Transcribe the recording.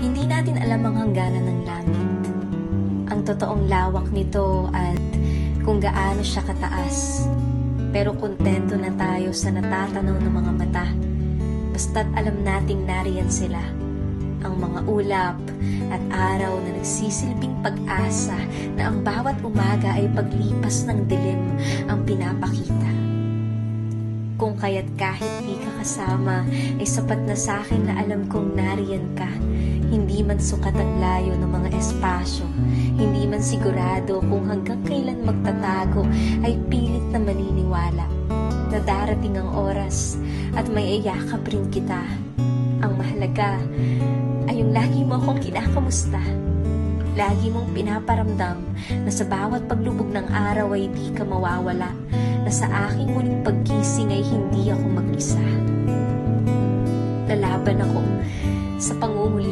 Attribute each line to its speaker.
Speaker 1: Hindi natin alam ang hangganan ng langit, ang totoong lawak nito at kung gaano siya kataas. Pero kontento na tayo sa natatanaw ng mga mata, basta't alam nating nariyan sila, ang mga ulap at araw na nagsisilbing pag-asa na ang bawat umaga ay paglipas ng dilim ang pinapakita. Kung kaya't kahit di ka kasama, ay sapat na sa'kin na alam kong nariyan ka. Hindi man sukat ang layo ng mga espasyo, hindi man sigurado kung hanggang kailan magtatago, ay pilit na maniniwala na darating ang oras at may iyakap rin kita. Ang mahalaga ay yung lagi mo akong kinakamusta. Lagi mong pinaparamdam na sa bawat paglubog ng araw ay di ka mawawala, na sa aking muling paggising ay hindi ako mag-isa. Lalaban ako sa pangunguli